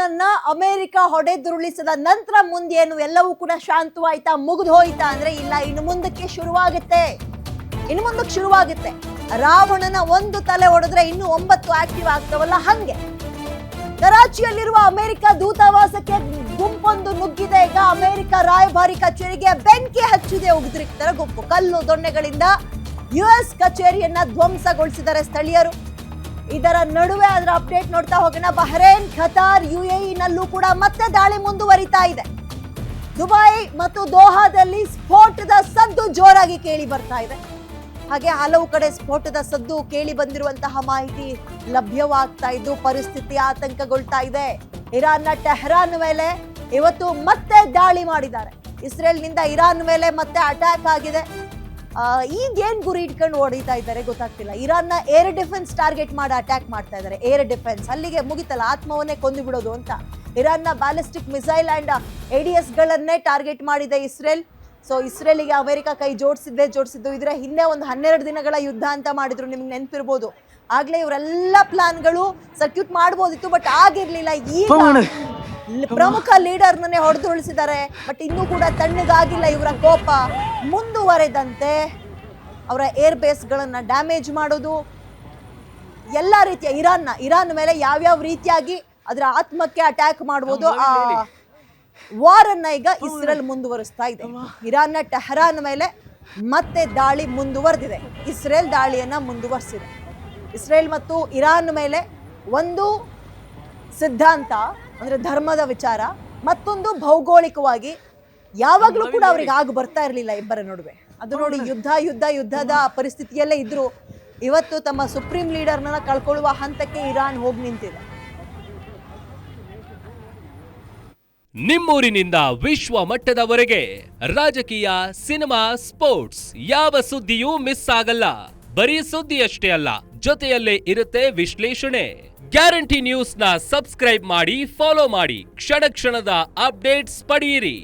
ಇರಾನನ್ನ America ಹೊಡೆದುರುಳಿಸಿದ ನಂತರ ಮುಂದೇನು ಎಲ್ಲವೂ ಕೂಡ ಶಾಂತವಾಯ್ತಾ, ಮುಗಿದು ಹೋಯ್ತಾ ಅಂದ್ರೆ ಇಲ್ಲ, ಇನ್ನು ಮುಂದಕ್ಕೆ ಶುರುವಾಗುತ್ತೆ. ರಾವಣನ ಒಂದು ತಲೆ ಹೊಡೆದ್ರೆ ಇನ್ನು 9 ಆಕ್ಟಿವ್ ಆಗ್ತಾವಲ್ಲ, ಹಂಗೆ ಕರಾಚಿಯಲ್ಲಿರುವ ಅಮೆರಿಕ ದೂತಾವಾಸಕ್ಕೆ ಗುಂಪೊಂದು ನುಗ್ಗಿದೆ. ಈಗ ಅಮೆರಿಕ ರಾಯಭಾರಿ ಕಚೇರಿಗೆ ಬೆಂಕಿ ಹಚ್ಚಿದೆ ಉಗ್ರತರ ಗುಂಪು. ಕಲ್ಲು ದೊಣ್ಣೆಗಳಿಂದ US ಕಚೇರಿಯನ್ನ ಧ್ವಂಸಗೊಳಿಸಿದ್ದಾರೆ ಸ್ಥಳೀಯರು. ಇದರ ನಡುವೆ ಅದರ ಅಪ್ಡೇಟ್ ನೋಡ್ತಾ ಹೋಗೋಣ. ಬಹರೇನ್, ಖತಾರ್, UAE ನಲ್ಲೂ ಕೂಡ ಮತ್ತೆ ದಾಳಿ ಮುಂದುವರಿತಾ ಇದೆ. ದುಬೈ ಮತ್ತು ದೋಹಾದಲ್ಲಿ ಸ್ಫೋಟದ ಸದ್ದು ಜೋರಾಗಿ ಕೇಳಿ ಬರ್ತಾ ಇದೆ. ಹಾಗೆ ಹಲವು ಕಡೆ ಸ್ಫೋಟದ ಸದ್ದು ಕೇಳಿ ಬಂದಿರುವಂತಹ ಮಾಹಿತಿ ಲಭ್ಯವಾಗ್ತಾ ಇದ್ದು ಪರಿಸ್ಥಿತಿ ಆತಂಕಗೊಳ್ತಾ ಇದೆ. ಇರಾನ್ನ ಟೆಹರಾನ್ ಮೇಲೆ ಇವತ್ತು ಮತ್ತೆ ದಾಳಿ ಮಾಡಿದ್ದಾರೆ. ಇಸ್ರೇಲ್ನಿಂದ ಇರಾನ್ ಮೇಲೆ ಮತ್ತೆ ಅಟ್ಯಾಕ್ ಆಗಿದೆ. ಈಗೇನ್ ಗುರಿ ಇಟ್ಕೊಂಡು ಹೊಡಿತಾ ಇದ್ದಾರೆ ಗೊತ್ತಾಗ್ತಿಲ್ಲ. ಇರಾನ್ನ ಏರ್ ಡಿಫೆನ್ಸ್ ಟಾರ್ಗೆಟ್ ಮಾಡಿ ಅಟ್ಯಾಕ್ ಮಾಡ್ತಾ ಇದ್ದಾರೆ. ಏರ್ ಡಿಫೆನ್ಸ್ ಅಲ್ಲಿಗೆ ಮುಗಿತಲ್ಲ, ಆತ್ಮವನ್ನೇ ಕೊಂದು ಬಿಡೋದು ಅಂತ. ಇರಾನ್ನ ಬ್ಯಾಲಿಸ್ಟಿಕ್ ಮಿಸೈಲ್ ಅಂಡ್ ADS ಗಳನ್ನೇ ಟಾರ್ಗೆಟ್ ಮಾಡಿದೆ ಇಸ್ರೇಲ್. ಸೊ ಇಸ್ರೇಲಿಗೆ ಅಮೆರಿಕ ಕೈ ಜೋಡಿಸಿದ್ದು. ಇದರ ಹಿಂದೆ ಒಂದು 12 ದಿನಗಳ ಯುದ್ಧ ಅಂತ ಮಾಡಿದ್ರು, ನಿಮ್ಗೆ ನೆನಪಿರ್ಬೋದು. ಆಗ್ಲೇ ಇವರೆಲ್ಲ ಪ್ಲಾನ್ಗಳು ಸರ್ಕ್ಯೂಟ್ ಮಾಡ್ಬೋದಿತ್ತು, ಬಟ್ ಆಗಿರ್ಲಿಲ್ಲ. ಈಗ ಪ್ರಮುಖ ಲೀಡರ್ನೇ ಹೊಡೆದುರುಳಿಸಿದ್ದಾರೆ. ಬಟ್ ಇನ್ನೂ ಕೂಡ ತಣ್ಣಗಾಗಿಲ್ಲ ಇವರ ಕೋಪ. ಮುಂದುವರೆದಂತೆ ಅವರ ಏರ್ ಬೇಸ್ಗಳನ್ನ ಡ್ಯಾಮೇಜ್ ಮಾಡೋದು, ಎಲ್ಲ ರೀತಿಯ ಇರಾನ್ ಮೇಲೆ ಯಾವ್ಯಾವ ರೀತಿಯಾಗಿ ಅದರ ಆತ್ಮಕ್ಕೆ ಅಟ್ಯಾಕ್ ಮಾಡ್ಬೋದು, ಆ ವಾರ್ ಅನ್ನ ಈಗ ಇಸ್ರೇಲ್ ಮುಂದುವರಿಸ್ತಾ ಇದೆ. ಇರಾನ್ನ ಟೆಹರಾನ್ ಮೇಲೆ ಮತ್ತೆ ದಾಳಿ ಮುಂದುವರೆದಿದೆ. ಇಸ್ರೇಲ್ ದಾಳಿಯನ್ನ ಮುಂದುವರಿಸಿದೆ. ಇಸ್ರೇಲ್ ಮತ್ತು ಇರಾನ್ ಮೇಲೆ ಒಂದು ಸಿದ್ಧಾಂತ ಅಂದ್ರೆ ಧರ್ಮದ ವಿಚಾರ, ಮತ್ತೊಂದು ಭೌಗೋಳಿಕವಾಗಿ ಯಾವಾಗ್ಲೂ ಕೂಡ ಅವ್ರಿಗೆ ಆಗ ಬರ್ತಾ ಇರಲಿಲ್ಲ ಇಬ್ಬರ ನಡುವೆ. ಅದು ನೋಡಿ, ಯುದ್ಧದ ಪರಿಸ್ಥಿತಿಯಲ್ಲೇ ಇದ್ರು. ಇವತ್ತು ತಮ್ಮ ಸುಪ್ರೀಂ ಲೀಡರ್ನ ಕಳ್ಕೊಳ್ಳುವ ಹಂತಕ್ಕೆ ಇರಾನ್ ಹೋಗಿ ನಿಂತಿದೆ. ನಿಮ್ಮೂರಿನಿಂದ ವಿಶ್ವ ಮಟ್ಟದವರೆಗೆ ರಾಜಕೀಯ, ಸಿನಿಮಾ, ಸ್ಪೋರ್ಟ್ಸ್ ಯಾವ ಸುದ್ದಿಯೂ ಮಿಸ್ ಆಗಲ್ಲ. ಬರೀ ಸುದ್ದಿಯಷ್ಟೇ ಅಲ್ಲ, ಜೊತೆಯಲ್ಲೇ ಇರುತ್ತೆ ವಿಶ್ಲೇಷಣೆ. ಗ್ಯಾರಂಟಿ ನ್ಯೂಸ್ನ ಸಬ್ಸ್ಕ್ರೈಬ್ ಮಾಡಿ, ಫಾಲೋ ಮಾಡಿ, ಕ್ಷಣ ಕ್ಷಣದ ಅಪ್ಡೇಟ್ಸ್ ಪಡೆಯಿರಿ.